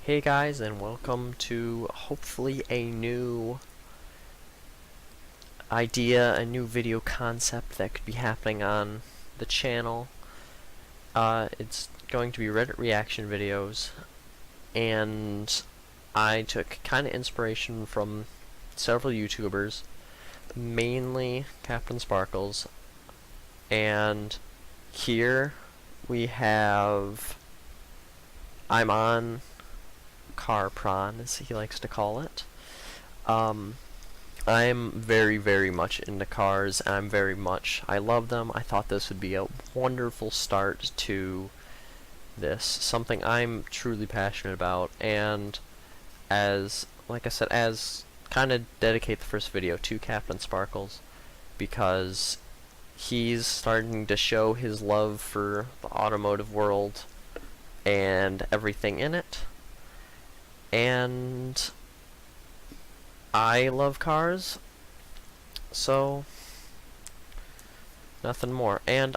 Hey guys, and welcome to hopefully a new idea, a new video concept that could be happening on the channel. It's going to be Reddit reaction videos, and I took kind of inspiration from several YouTubers, mainly Captain Sparkles, and here we have I'm on Carporn, as he likes to call it. I'm very much into cars. I love them. I thought this would be a wonderful start to this, something I'm truly passionate about, and like I said, as kind of dedicate the first video to Captain Sparkles, because he's starting to show his love for the automotive world and everything in it. And I love cars, so nothing more. And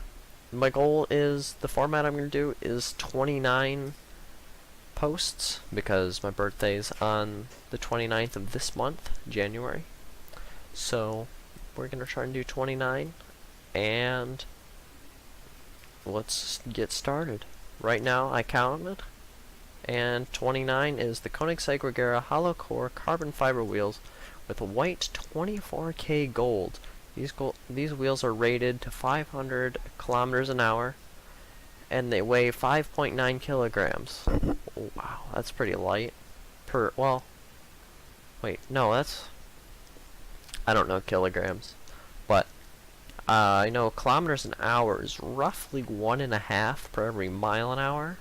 my goal is, the format I'm going to do is 29 posts, because my birthday's on the 29th of this month, January. So we're going to try and do 29, and let's get started. Right now I counted, and 29 is the Koenigsegg Regera hollow core carbon fiber wheels with white 24K gold. These wheels are rated to 500 kilometers an hour, and they weigh 5.9 kilograms. Wow, that's pretty light. Well, wait, no, I don't know kilograms, but I know kilometers an hour is roughly 1.5 per every mile an hour.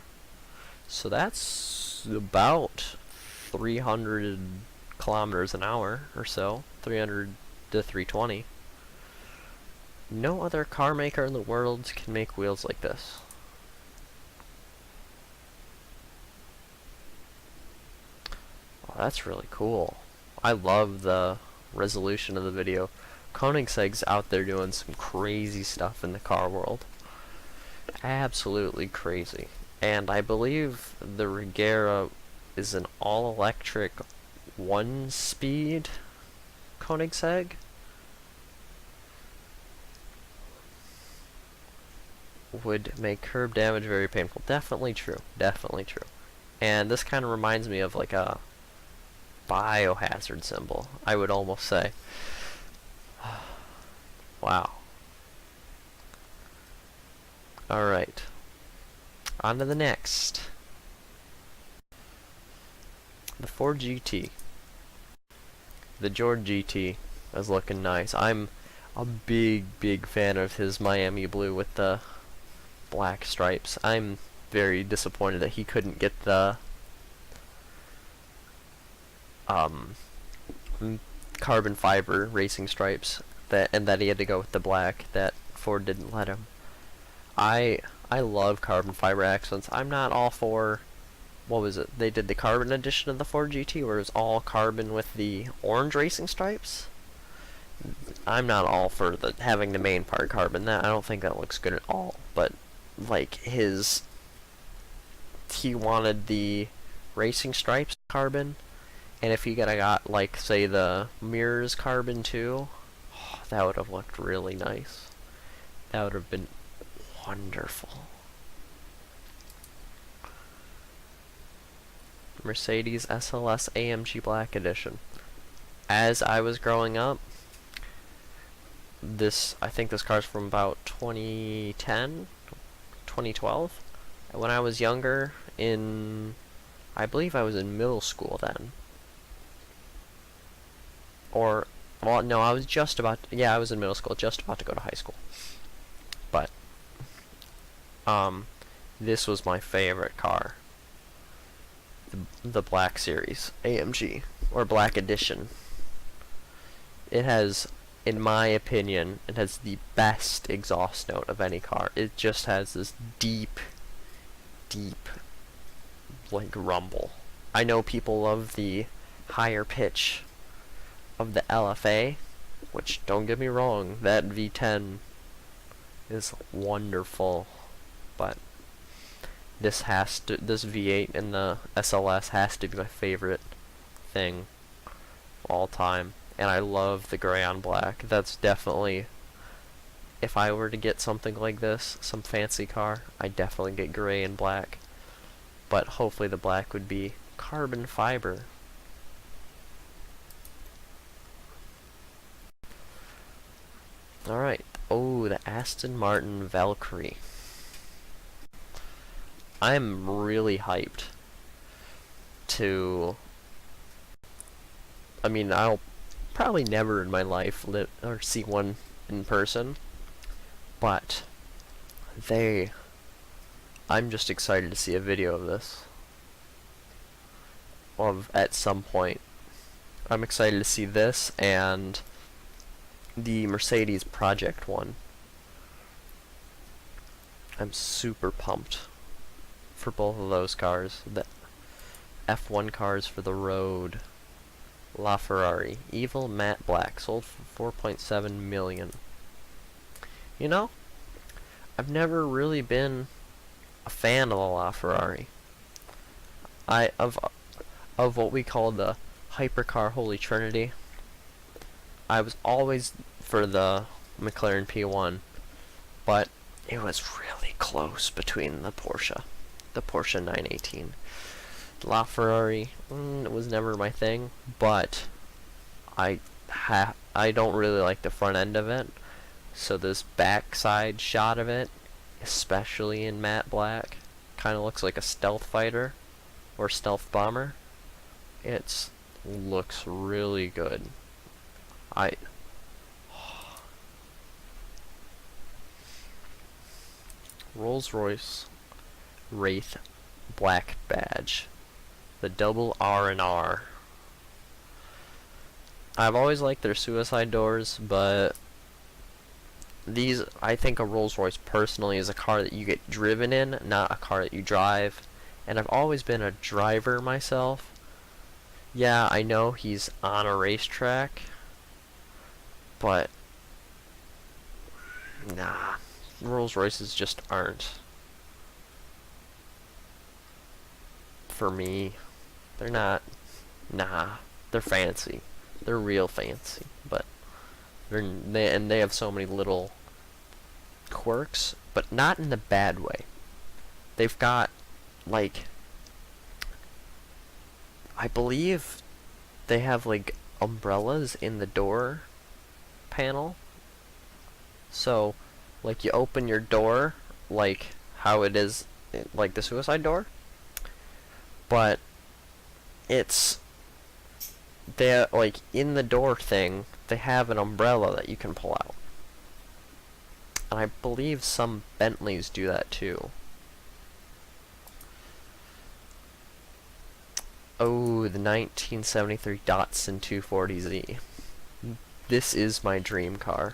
So that's about 300 kilometers an hour or so, 300 to 320. No other car maker in the world can make wheels like this. Oh, that's really cool. I love the resolution of the video. Koenigsegg's out there doing some crazy stuff in the car world. Absolutely crazy. And I believe the Regera is an all-electric 1-speed Koenigsegg. Would make curb damage very painful. Definitely true. Definitely true. And this kind of reminds me of like a biohazard symbol, I would almost say. Wow. Alright. On to the next. The Ford GT. The George GT is looking nice. I'm a big fan of his Miami blue with the black stripes. I'm very disappointed that he couldn't get the carbon fiber racing stripes, and that he had to go with the black, that Ford didn't let him. I love carbon fiber accents. I'm not all for, what was it? They did the carbon edition of the Ford GT where it was all carbon with the orange racing stripes. I'm not all for having the main part carbon. I don't think that looks good at all. But like he wanted the racing stripes carbon, and if he got like say the mirrors carbon too, oh, that would have looked really nice. That would have been wonderful. Mercedes SLS AMG Black Edition. As I was growing up, I think this car's from about 2010, 2012. When I was younger, I believe I was in middle school then. Or, well, no, I was I was in middle school, just about to go to high school. But this was my favorite car. The Black Series AMG, or Black Edition. It has, in my opinion, it has the best exhaust note of any car. It just has this deep like rumble. I know people love the higher pitch of the LFA, which, don't get me wrong, that V10 is wonderful, but this V8 and the SLS has to be my favorite thing all time. And I love the gray on black. That's definitely, if I were to get something like this, some fancy car, I'd definitely get gray and black. But hopefully the black would be carbon fiber. Alright. Oh, the Aston Martin Valkyrie. I'm really hyped to... I mean, I'll probably never in my life live or see one in person, but I'm just excited to see a video of this at some point. I'm excited to see this and the Mercedes Project one. I'm super pumped for both of those cars. The F1 cars for the road. LaFerrari. Evil Matte Black. Sold for 4.7 million. You know, I've never really been a fan of the LaFerrari. Of what we call the hypercar Holy Trinity. I was always for the McLaren P1, but it was really close between the Porsche 918. LaFerrari, it was never my thing, but I don't really like the front end of it, so this backside shot of it, especially in matte black, kind of looks like a stealth fighter or stealth bomber. It looks really good. Rolls-Royce Wraith Black Badge. The double R&R. I've always liked their suicide doors, but these, I think a Rolls-Royce personally is a car that you get driven in, not a car that you drive. And I've always been a driver myself. Yeah, I know he's on a racetrack, but nah, Rolls-Royces just aren't for me. They're not, nah, they're fancy. They're real fancy, but they have so many little quirks, but not in the bad way. They've got, like, I believe they have, like, umbrellas in the door panel. So, like, you open your door, like how it is, like the suicide door, but they, like, in the door thing, they have an umbrella that you can pull out. And I believe some Bentleys do that too. Oh, the 1973 Datsun 240Z. This is my dream car.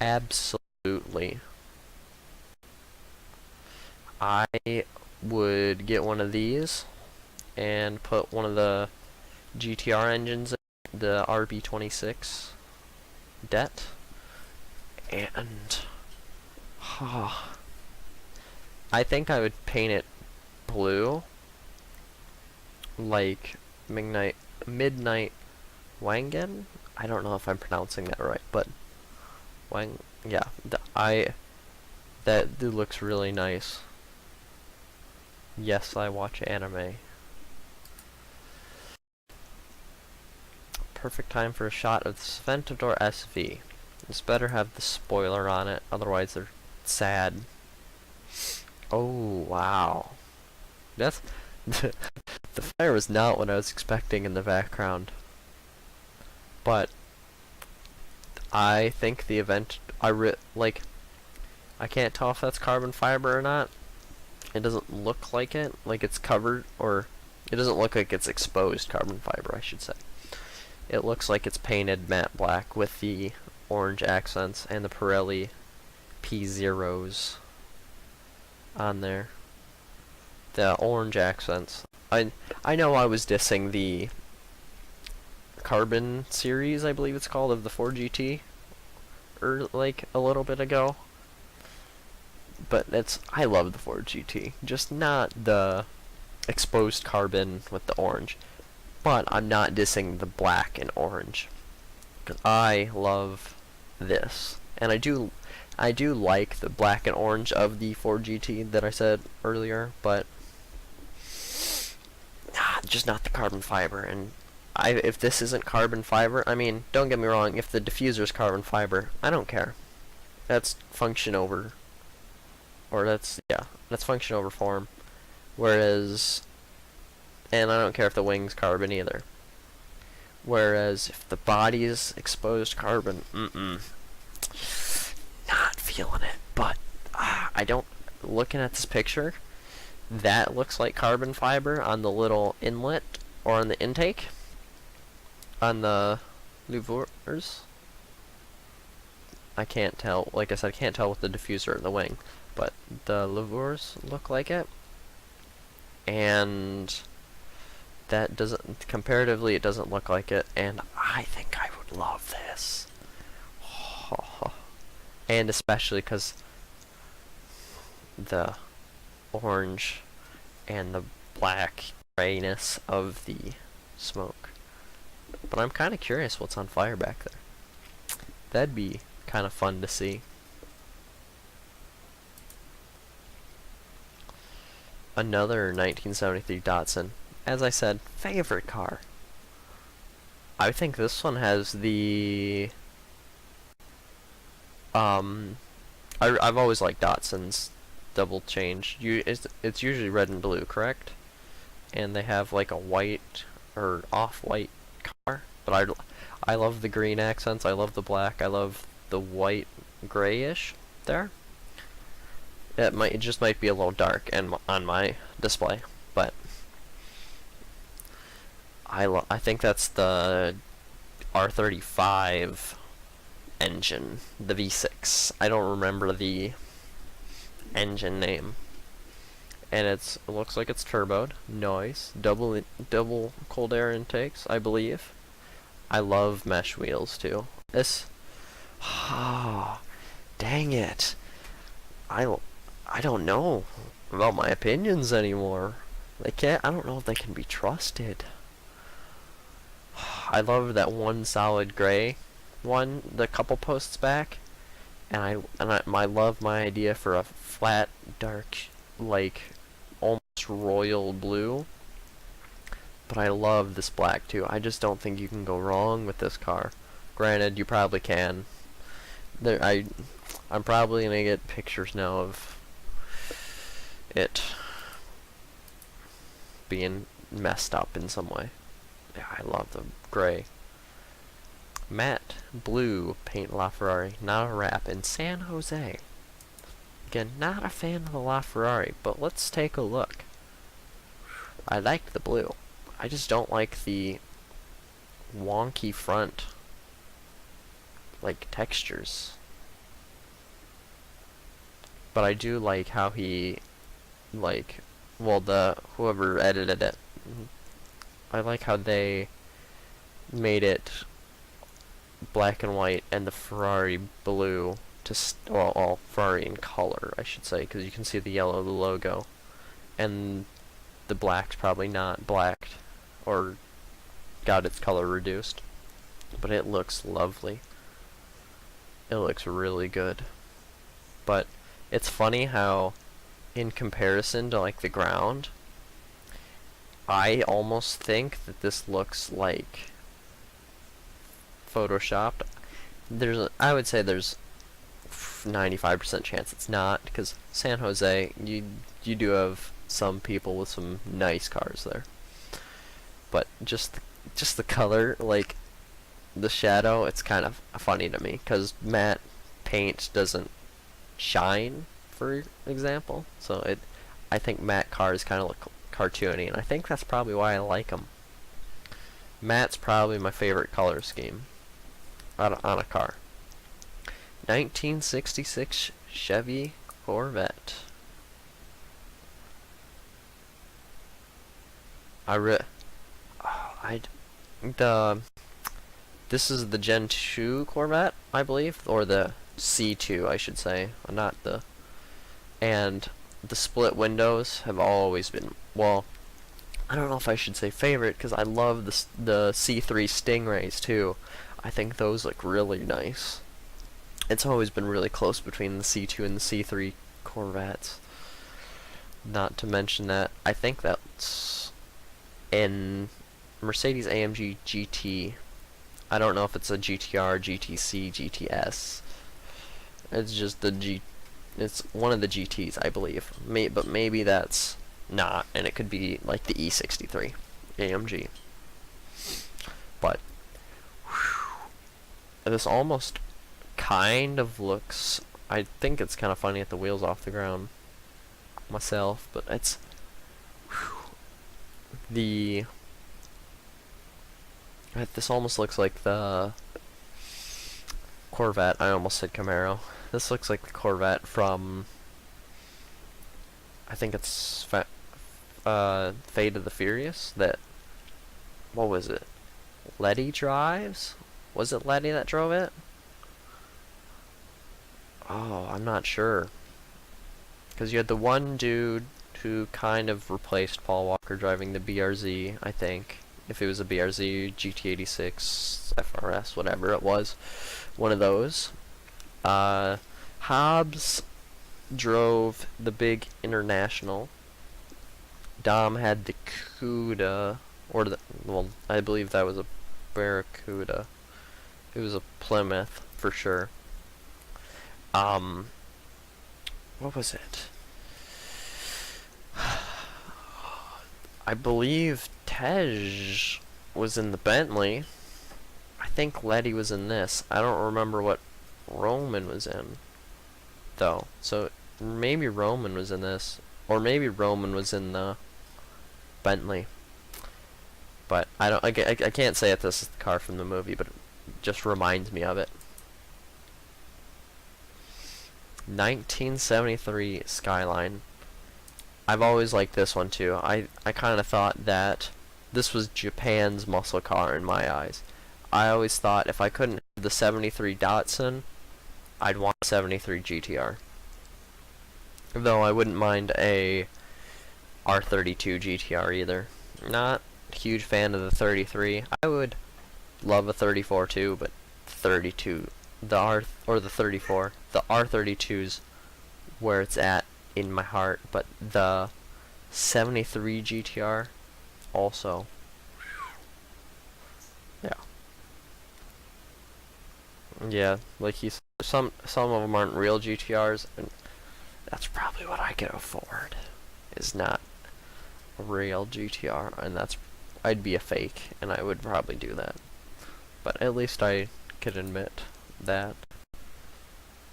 Absolutely. I would get one of these and put one of the GTR engines in, the RB26 Det, and I think I would paint it blue, like Midnight Wangen. I don't know if I'm pronouncing that right, but yeah, that dude looks really nice. Yes, I watch anime. Perfect time for a shot of the Sventador SV. This better have the spoiler on it, otherwise they're sad. Oh, wow. That's the fire was not what I was expecting in the background. But I think the event, like, I can't tell if that's carbon fiber or not. It doesn't look like it, like it's covered, or it doesn't look like it's exposed carbon fiber, I should say. It looks like it's painted matte black with the orange accents and the Pirelli P0s on there. The orange accents. I know I was dissing the Carbon series, I believe it's called, of the 4GT, like a little bit ago. but I love the Ford GT, just not the exposed carbon with the orange. But I'm not dissing the black and orange, because I love this, and I do like the black and orange of the Ford GT that I said earlier, but just not the carbon fiber. And if this isn't carbon fiber, I mean, don't get me wrong, if the diffuser's carbon fiber, I don't care. That's function over, or that's function over form. Whereas, and I don't care if the wing's carbon either. Whereas if the body is exposed carbon, not feeling it. But I don't. Looking at this picture, that looks like carbon fiber on the little inlet or on the intake on the louvers. I can't tell. Like I said, I can't tell with the diffuser and the wing, but the louvers look like it, and that doesn't, comparatively, it doesn't look like it, and I think I would love this. And especially because the orange and the black grayness of the smoke. But I'm kind of curious what's on fire back there. That'd be kind of fun to see. Another 1973 Datsun. As I said, favorite car. I think this one has the I've always liked Datsun's double change. It's usually red and blue, correct? And they have like a white or off-white car, but I love the green accents. I love the black. I love the white grayish there. It just might be a little dark and on my display, but I think that's the R35 engine, the V6. I don't remember the engine name, and it looks like it's turboed. Nice, double cold air intakes, I believe. I love mesh wheels too. This, dang it, I don't know about my opinions anymore. I don't know if they can be trusted. I love that one solid gray one, the couple posts back, and I love my idea for a flat, dark, like almost royal blue. But I love this black too. I just don't think you can go wrong with this car. Granted, you probably can. I'm probably gonna get pictures now of it being messed up in some way. Yeah, I love the gray. Matte blue paint LaFerrari, not a wrap, in San Jose. Again, not a fan of the LaFerrari, but let's take a look. I like the blue. I just don't like the wonky front, like, textures. But I do like how he, like, well, whoever edited it, I like how they made it black and white and the Ferrari blue well, Ferrari in color, I should say, because you can see the yellow logo, and the black's probably not blacked or got its color reduced, but it looks lovely. It looks really good. But it's funny how, in comparison to like the ground, I almost think that this looks like photoshopped. I would say there's 95% chance it's not, because San Jose, you do have some people with some nice cars there. But just the color, like the shadow, it's kind of funny to me, because matte paint doesn't shine, for example. So I think matte cars kind of look cartoony, and I think that's probably why I like them. Matte's probably my favorite color scheme on a car. 1966 Chevy Corvette. This is the Gen 2 Corvette, I believe, or the C2, I should say, not the. and the split windows have always been, well, I don't know if I should say favorite, because I love the C3 Stingrays too. I think those look really nice. It's always been really close between the C2 and the C3 Corvettes. Not to mention that I think that's in Mercedes AMG GT. I don't know if it's a GTR, GTC, GTS. It's just the G. It's one of the GTs, I believe. But maybe that's not, and it could be like the E63 AMG. But whew, this almost kind of looks. I think it's kind of funny at the wheels off the ground myself, but it's whew, this almost looks like the Corvette. I almost said Camaro. This looks like the Corvette from, I think it's Fate of the Furious. That, what was it? Letty drives? Was it Letty that drove it? Oh, I'm not sure. Because you had the one dude who kind of replaced Paul Walker driving the BRZ, I think. If it was a BRZ, GT86, FRS, whatever it was. One of those. Hobbs drove the big International. Dom had the Cuda, or well, I believe that was a Barracuda. It was a Plymouth for sure. What was it? I believe Tej was in the Bentley. I think Letty was in this. I don't remember what Roman was in, though. So maybe Roman was in this, or maybe Roman was in the Bentley. But I can't say if this is the car from the movie, but it just reminds me of it. 1973 Skyline. I've always liked this one too. I kind of thought that this was Japan's muscle car in my eyes. I always thought if I couldn't have the 73 Datsun, I'd want a 73 GTR. Though I wouldn't mind a R32 GTR either. Not a huge fan of the 33. I would love a 34 too, but 32, the 34, the R32's where it's at in my heart, but the 73 GTR also. Yeah, like he said, some of them aren't real GTRs, and that's probably what I could afford. Is not a real GTR, and I'd be a fake, and I would probably do that. But at least I could admit that.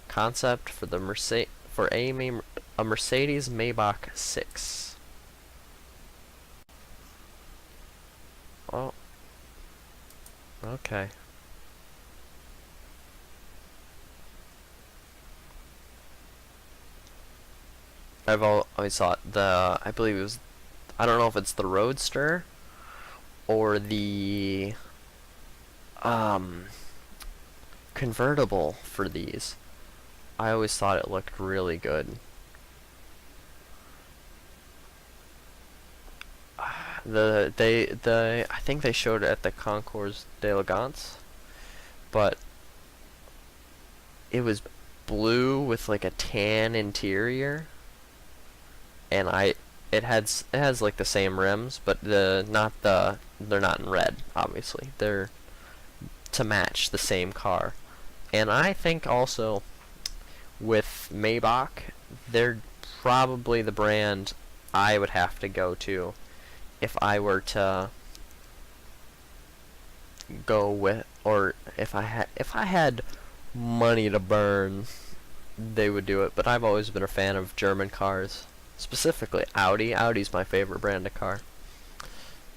Concept for the a Mercedes Maybach 6. Oh. Okay. I've always thought I believe it was, I don't know if it's the Roadster or the convertible for these. I always thought it looked really good. I think they showed it at the Concours d'Elegance, but it was blue with like a tan interior. And it has like the same rims, but they're not in red, obviously. They're to match the same car. And I think also with Maybach, they're probably the brand I would have to go to if I were to go with, or if I had money to burn, they would do it. But I've always been a fan of German cars. Specifically Audi. Audi's my favorite brand of car.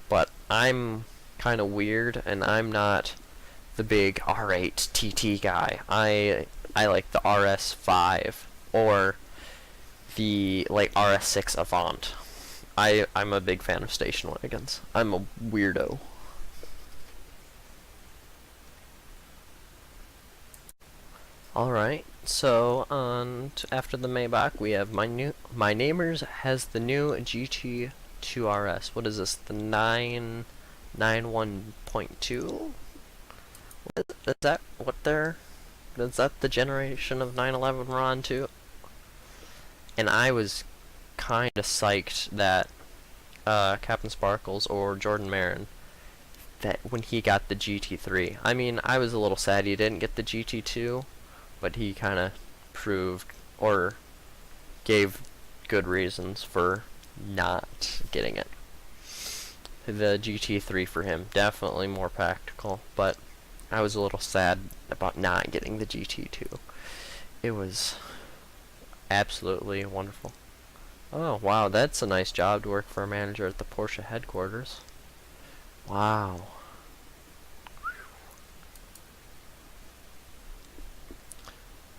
But I'm kind of weird, and I'm not the big R8 TT guy. I like the RS5 or the like RS6 Avant. I'm a big fan of station wagons. I'm a weirdo. Alright, so after the Maybach, we have my neighbors has the new GT2 RS. What is this? The 991.2? Is that what they're? Is that the generation of 911 we're on to? And I was kind of psyched that Captain Sparkles or Jordan Marin, that when he got the GT3. I mean, I was a little sad he didn't get the GT2, but he kind of proved or gave good reasons for not getting it. The GT3 for him, definitely more practical, but I was a little sad about not getting the GT2. It was absolutely wonderful. Oh, wow, that's a nice job to work for a manager at the Porsche headquarters. Wow.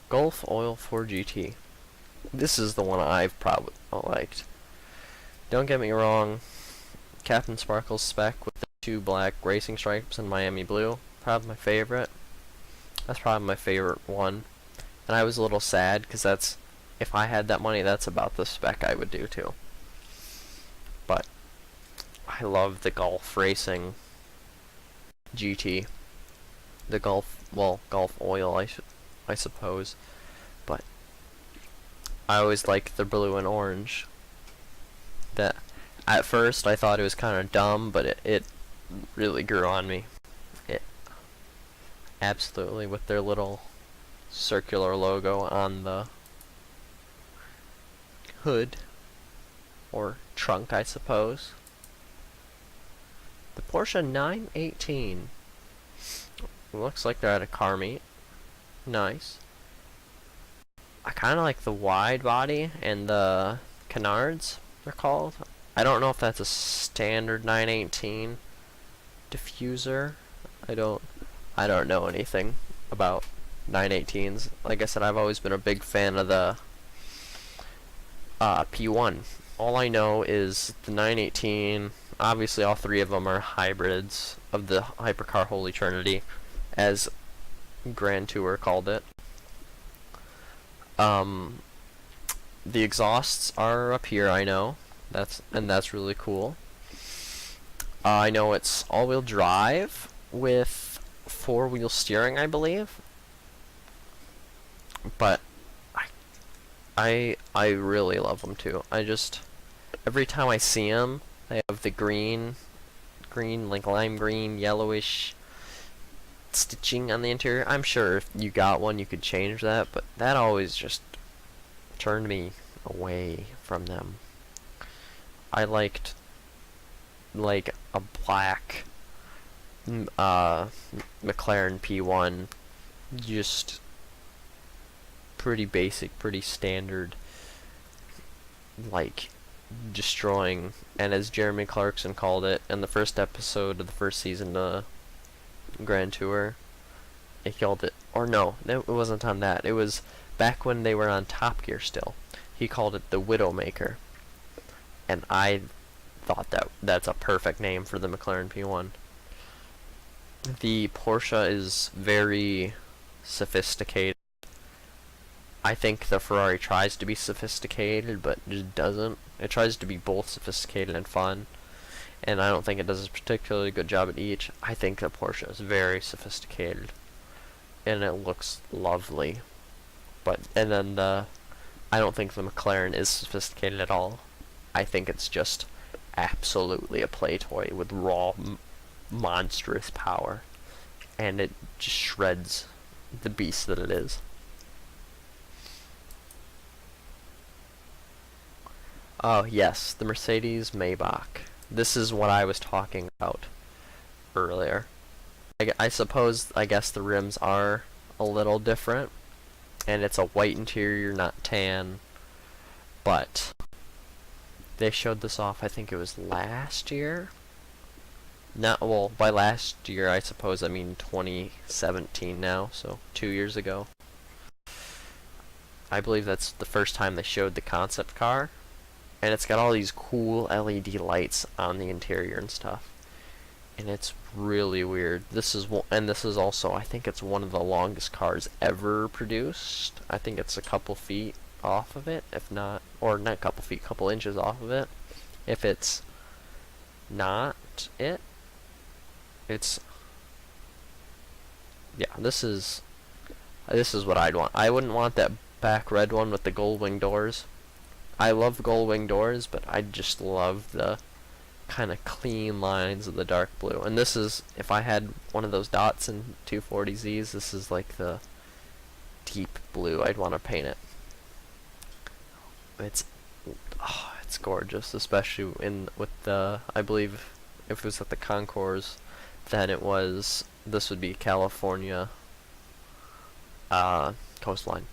Gulf Oil 4GT. This is the one I've probably liked. Don't get me wrong, Captain Sparkle's spec with the 2 black racing stripes and Miami blue, probably my favorite. That's probably my favorite one. And I was a little sad because that's, if I had that money, that's about the spec I would do too. But I love the Gulf Racing GT. The Gulf Oil, I suppose. But I always liked the blue and orange. That at first I thought it was kind of dumb, but it really grew on me. It absolutely, with their little circular logo on the hood or trunk, I suppose. The Porsche 918. Looks like they're at a car meet. Nice. I kind of like the wide body and the canards, they're called. I don't know if that's a standard 918 diffuser. I don't know anything about 918s. Like I said, I've always been a big fan of the P1. All I know is the 918. Obviously, all 3 of them are hybrids of the hypercar Holy Trinity, as Grand Tour called it. The exhausts are up here, I know. That's really cool. I know it's all-wheel drive with 4-wheel steering, I believe. But I really love them too. Every time I see them, they have the green, like lime green, yellowish stitching on the interior. I'm sure if you got one, you could change that, but that always just turned me away from them. I liked like a black McLaren P1, just pretty basic, pretty standard, like destroying. And as Jeremy Clarkson called it in the first episode of the first season of Grand Tour, he called it, or no, it wasn't on that, it was back when they were on Top Gear still. He called it the Widowmaker, and I thought that's a perfect name for the McLaren P1. The Porsche is very sophisticated. I think the Ferrari tries to be sophisticated, but just doesn't. It tries to be both sophisticated and fun, and I don't think it does a particularly good job at each. I think the Porsche is very sophisticated, and it looks lovely. And then I don't think the McLaren is sophisticated at all. I think it's just absolutely a play toy with raw, monstrous power, and it just shreds the beast that it is. Oh yes, the Mercedes Maybach. This is what I was talking about earlier. I guess the rims are a little different, and it's a white interior, not tan, but they showed this off, I think it was last year. Well, by last year, I suppose I mean 2017 now, so 2 years ago. I believe that's the first time they showed the concept car, and it's got all these cool LED lights on the interior and stuff. and it's really weird. And this is also, I think it's one of the longest cars ever produced. I think it's a couple feet off of it, if not, or not a couple feet, couple inches off of it. If it's not it, it's, yeah, this is what I'd want. I wouldn't want that back red one with the gold wing doors. I love gold wing doors, but I just love the kind of clean lines of the dark blue. And this is, if I had one of those dots in 240Zs, this is like the deep blue I'd want to paint it. It's gorgeous, especially with the, I believe if it was at the Concours, then this would be California coastline.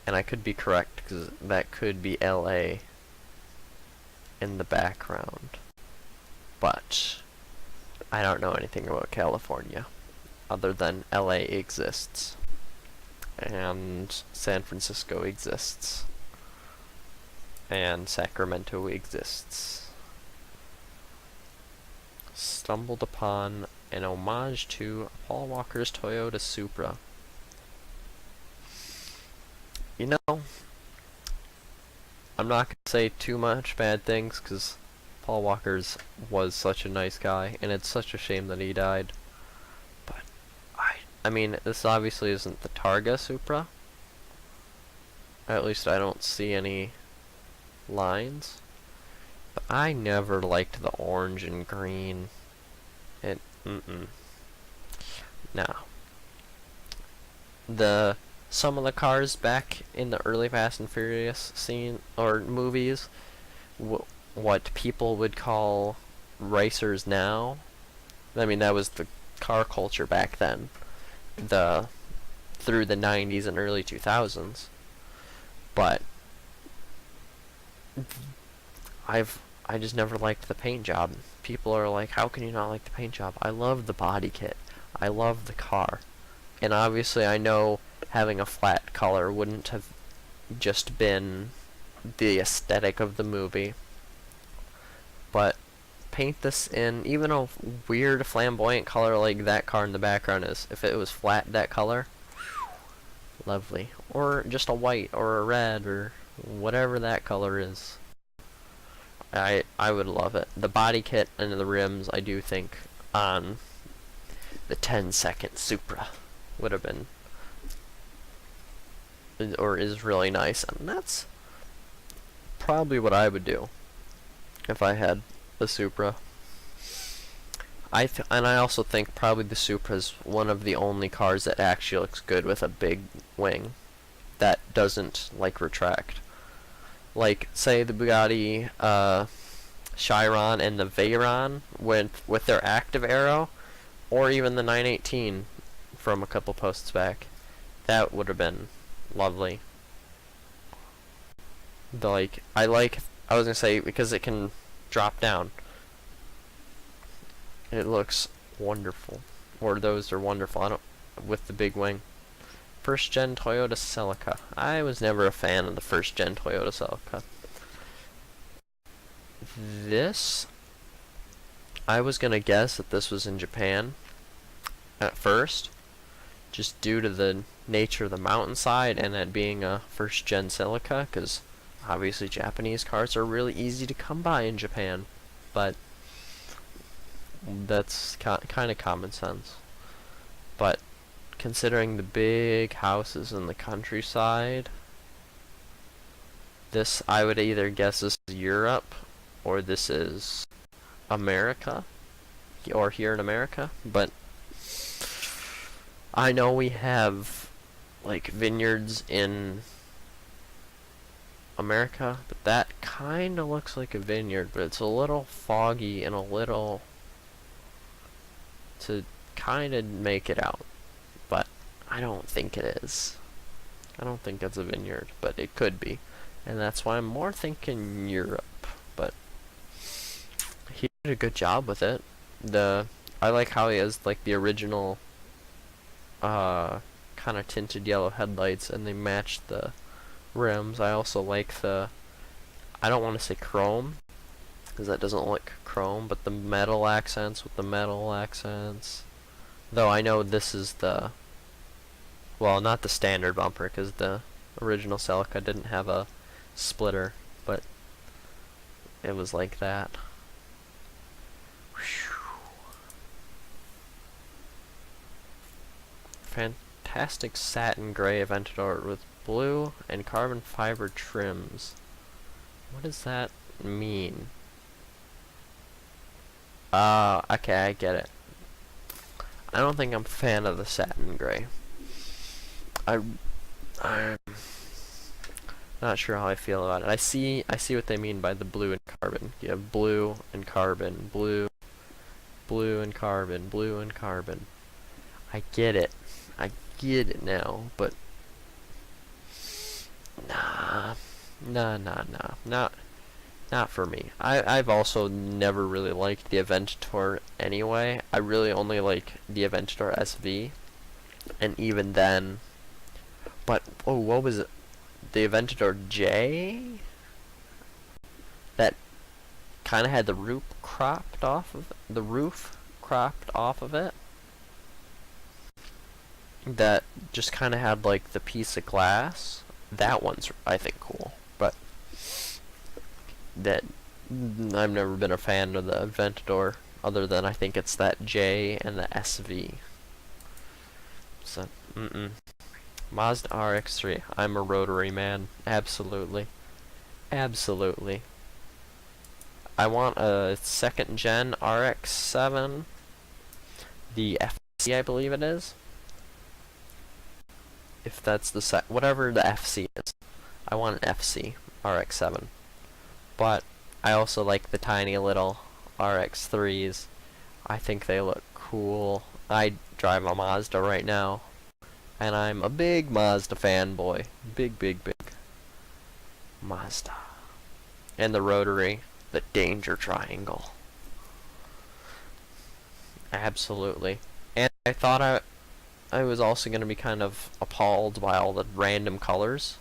And I could be correct, because that could be LA in the background. But I don't know anything about California, other than LA exists. And San Francisco exists. And Sacramento exists. Stumbled upon an homage to Paul Walker's Toyota Supra. You know, I'm not going to say too much bad things, because Paul Walker's was such a nice guy, and it's such a shame that he died. But, I mean, this obviously isn't the Targa Supra. At least I don't see any lines. But I never liked the orange and green. Now, some of the cars back in the early Fast and Furious scene or movies, what people would call racers now. I mean, that was the car culture back then, through the 90s and early 2000s. But I just never liked the paint job. People are like, how can you not like the paint job? I love the body kit. I love the car. And obviously I know having a flat color wouldn't have just been the aesthetic of the movie. But paint this in even a weird flamboyant color like that car in the background is. If it was flat that color, lovely. Or just a white or a red or whatever that color is. I would love it. The body kit and the rims, I do think on the 10-second Supra would have been, or is really nice, and that's probably what I would do if I had a Supra. And I also think probably the Supra is one of the only cars that actually looks good with a big wing that doesn't like retract. Like, say the Bugatti Chiron and the Veyron with their active arrow, or even the 918 from a couple posts back. That would have been lovely. I was gonna say, because it can drop down. It looks wonderful. Or those are wonderful. With the big wing. First gen Toyota Celica. I was never a fan of the first gen Toyota Celica. This, I was gonna guess that this was in Japan at first, just due to the nature of the mountainside and it being a first gen Celica, because obviously Japanese cars are really easy to come by in Japan, but that's kind of common sense. But considering the big houses in the countryside, this, I would either guess this is Europe or this is America, or here in America. But I know we have like vineyards in America, but that kind of looks like a vineyard, but it's a little foggy and a little to kind of make it out. But I don't think it is. I don't think it's a vineyard, but it could be. And that's why I'm more thinking Europe. But he did a good job with it. I like how he has like the original kind of tinted yellow headlights, and they match the rims. I also like I don't want to say chrome, because that doesn't look chrome, but the metal accents with the metal accents. Though I know this is the, well, not the standard bumper, because the original Celica didn't have a splitter, but it was like that. Fantastic satin gray Aventador with blue and carbon fiber trims. What does that mean? Okay, I get it. I don't think I'm a fan of the satin gray. I'm not sure how I feel about it. I see what they mean by the blue and carbon. You have blue and carbon, blue and carbon, blue and carbon. I get it. I get it now, but nah, not for me. I've also never really liked the Aventador anyway. I really only like the Aventador SV, and even then. But oh, what was it? The Aventador J? That kind of had the roof cropped off of it. The roof cropped off of it. That just kind of had like the piece of glass. That one's, I think, cool. But that I've never been a fan of the Aventador, other than I think it's that J and the SV. So, Mazda RX-3. I'm a rotary man. Absolutely. Absolutely. I want a second gen RX-7. The FC, I believe it is. If that's the whatever the FC is. I want an FC RX-7. But I also like the tiny little RX-3s. I think they look cool. I drive a Mazda right now, and I'm a big Mazda fanboy. Big Mazda. And the rotary, the danger triangle. Absolutely. And I thought I was also going to be kind of appalled by all the random colors.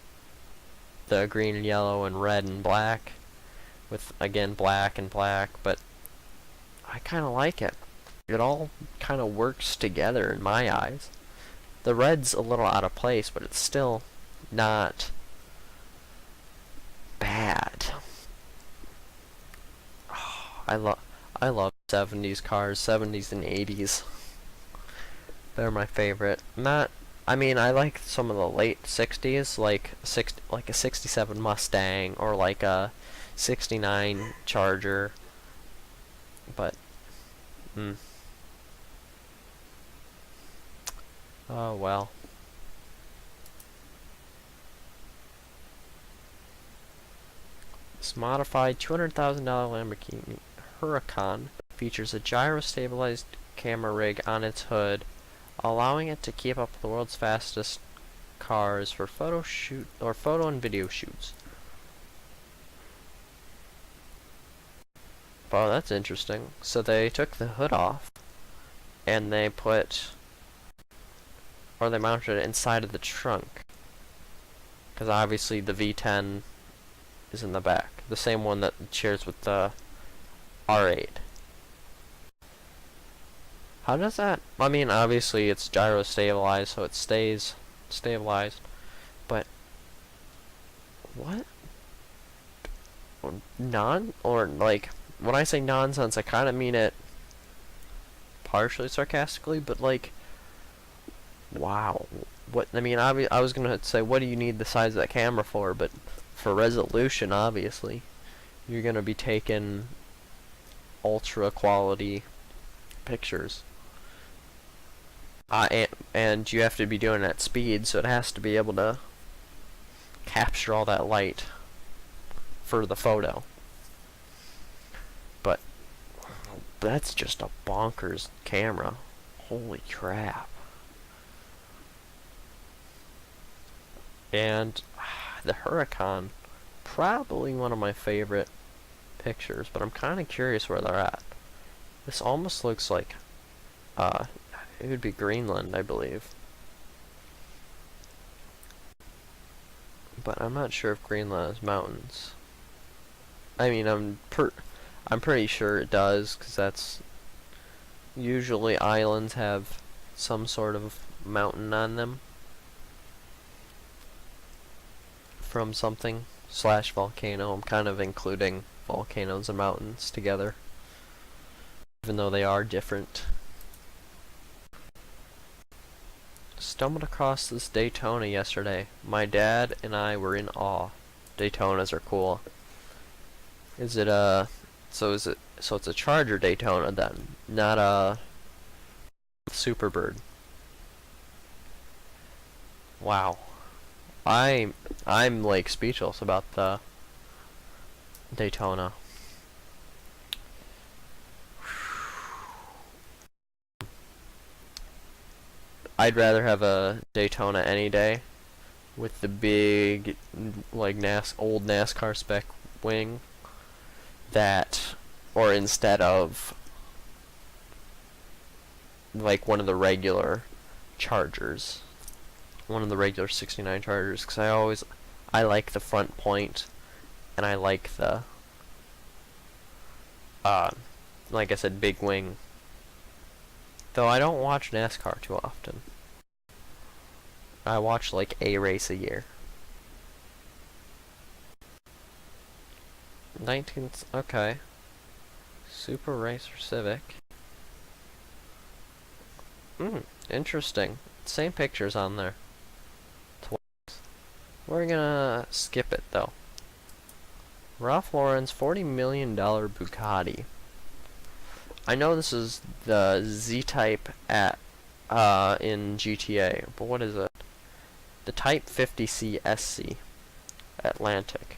The green, yellow, and red and black. With, again, black and black, but I kind of like it. It all kind of works together in my eyes. The red's a little out of place, but it's still not bad. Oh, I love 70s cars, 70s and 80s. They're my favorite. I mean, I like some of the late 60s, like a 67 Mustang or like a 69 Charger, but oh well. This modified $200,000 Lamborghini Huracan features a gyro-stabilized camera rig on its hood, allowing it to keep up with the world's fastest cars for photo and video shoots. Oh, that's interesting. So they took the hood off, and they mounted it inside of the trunk. Because obviously the V10 is in the back. The same one that shares with the R8. How does that... I mean, obviously it's gyro stabilized, so it stays stabilized. But... what? When I say nonsense, I kind of mean it partially sarcastically, but like, wow. What, I mean, I was gonna say, what do you need the size of that camera for? But for resolution, obviously, you're gonna be taking ultra quality pictures. And you have to be doing it at speed, so it has to be able to capture all that light for the photo. But that's just a bonkers camera. Holy crap. And the Huracan, probably one of my favorite pictures, but I'm kind of curious where they're at. This almost looks like it would be Greenland, I believe. But I'm not sure if Greenland has mountains. I mean, I'm pretty sure it does, because that's usually islands have some sort of mountain on them from something slash volcano. I'm kind of including volcanoes and mountains together, even though they are different. Stumbled across this Daytona yesterday. My dad and I were in awe. Daytonas are cool. Is it so it's a Charger Daytona then, not a Superbird. Wow. I'm like speechless about the Daytona. I'd rather have a Daytona any day with the big like old NASCAR spec wing or instead of like one of the regular Chargers. One of the regular 69 Chargers, because I like the front point, and I like the like I said, big wing. Though I don't watch NASCAR too often. I watch like a race a year. 19th, okay. Super Racer Civic. Interesting. Same pictures on there. We're gonna skip it though. Ralph Lauren's $40 million Bugatti. I know this is the Z-Type at in GTA, but what is it? The Type 50C SC Atlantic.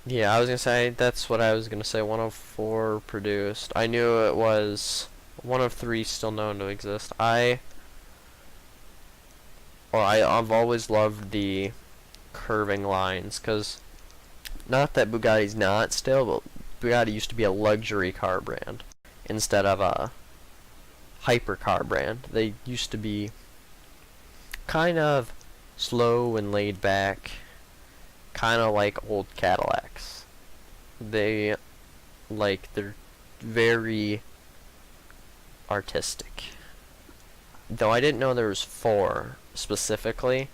Yeah, I was gonna say that's what I was gonna say. 104 produced. I knew it was one of 3 still known to exist. I've always loved the curving lines, because not that Bugatti's not still, but Bugatti used to be a luxury car brand instead of a hypercar brand. They used to be kind of slow and laid back, kind of like old Cadillacs. They're very artistic. Though I didn't know there was 4 specifically,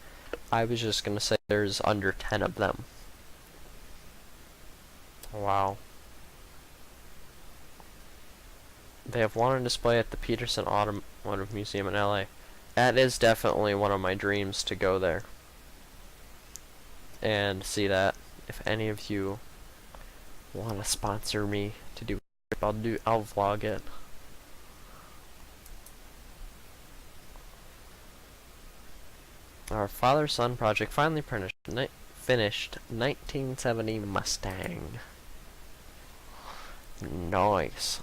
I was just gonna say there's under 10 of them. Wow. They have one on display at the Peterson Automotive Museum in LA. That is definitely one of my dreams, to go there and see that. If any of you want to sponsor me to do it, I'll vlog it. Our father-son project finally finished 1970 Mustang. Nice.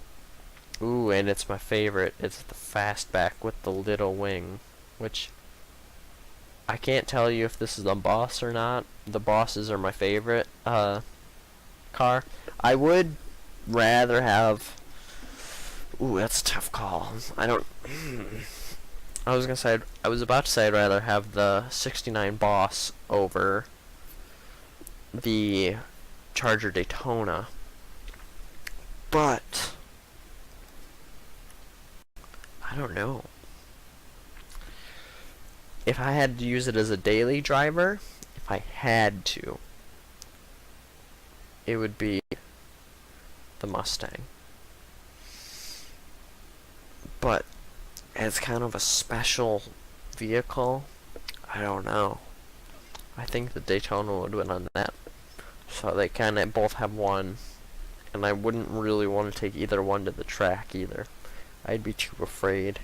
Ooh, and it's my favorite. It's the fastback with the little wing, which I can't tell you if this is the Boss or not. The Bosses are my favorite car. I would rather have... Ooh, that's a tough call. I was about to say I'd rather have the 69 Boss over the Charger Daytona, but I don't know. If I had to use it as a daily driver, if I had to, it would be the Mustang. But as kind of a special vehicle, I don't know. I think the Daytona would win on that. So they kind of both have one, and I wouldn't really want to take either one to the track either. I'd be too afraid,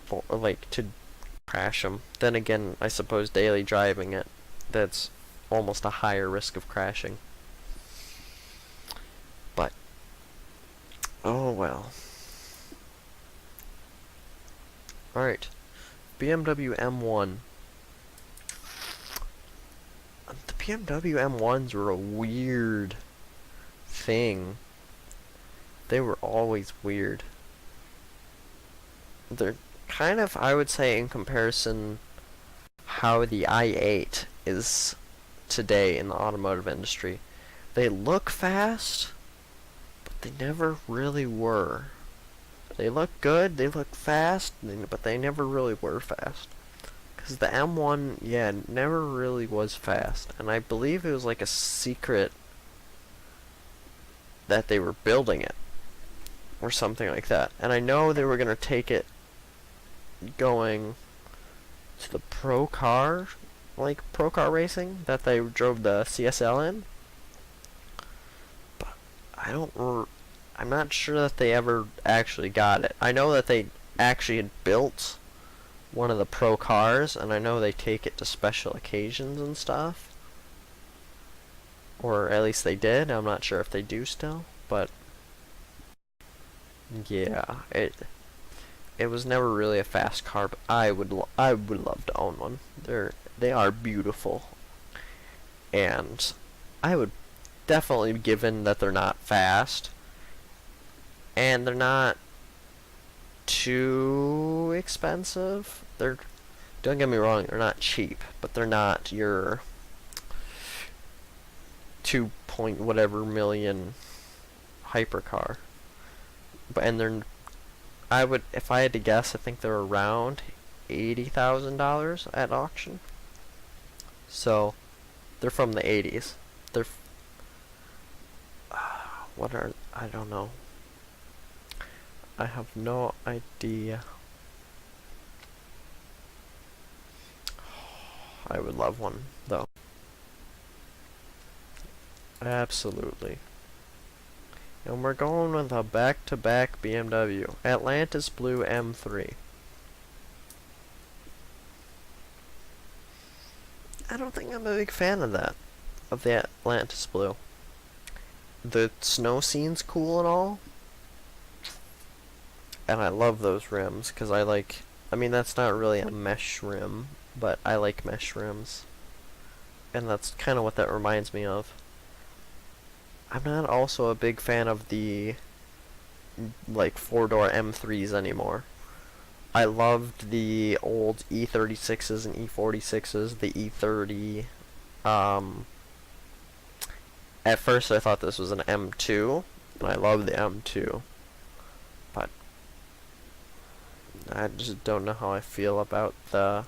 to crash them. Then again, I suppose daily driving it, that's almost a higher risk of crashing. But, oh well. Alright, BMW M1. The BMW M1s were a weird thing. They were always weird. They're kind of, I would say, in comparison, how the i8 is today in the automotive industry. They look fast, but they never really were. They look good, they look fast, but they never really were fast. Because the M1, yeah, never really was fast. And I believe it was like a secret that they were building it. Or something like that. And I know they were going to take it going to the pro car racing that they drove the CSL in. But I'm not sure that they ever actually got it. I know that they actually had built one of the pro cars, and I know they take it to special occasions and stuff. Or at least they did. I'm not sure if they do still, but yeah, it was never really a fast car, but I would love to own one. They are beautiful, and I would definitely, given that they're not fast and they're not too expensive. Don't get me wrong, they're not cheap, but they're not your 2 point whatever million hypercar. And I would, if I had to guess, I think they're around $80,000 at auction. So they're from the 80s. They're I don't know. I have no idea. I would love one though. Absolutely. And we're going with a back-to-back BMW. Atlantis Blue M3. I don't think I'm a big fan of that. Of the Atlantis Blue. The snow scene's cool and all. And I love those rims, because I mean, that's not really a mesh rim, but I like mesh rims. And that's kind of what that reminds me of. I'm not also a big fan of the, like, four-door M3s anymore. I loved the old E36s and E46s, the E30. At first I thought this was an M2, and I love the M2. But I just don't know how I feel about the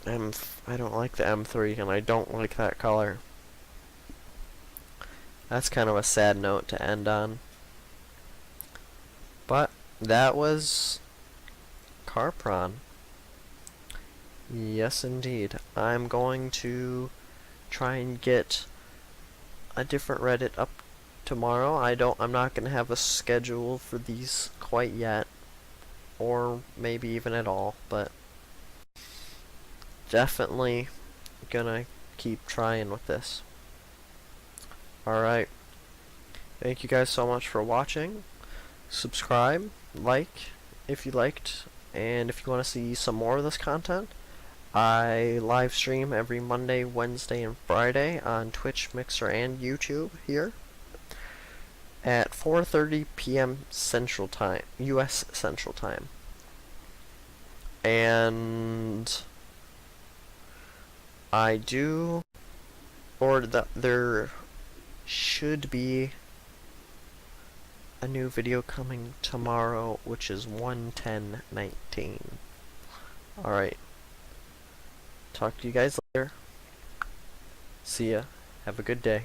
I don't like the M3, and I don't like that color. That's kind of a sad note to end on. But that was Carporn. Yes, indeed. I'm going to try and get a different Reddit up tomorrow. I'm not going to have a schedule for these quite yet, or maybe even at all, but definitely gonna keep trying with this. Alright. Thank you guys so much for watching. Subscribe, like if you liked, and if you want to see some more of this content, I live stream every Monday, Wednesday, and Friday on Twitch, Mixer, and YouTube here at 4:30 p.m. Central Time, U.S. Central Time. And I do, there should be a new video coming tomorrow, which is 1/10/19. Alright. Talk to you guys later. See ya. Have a good day.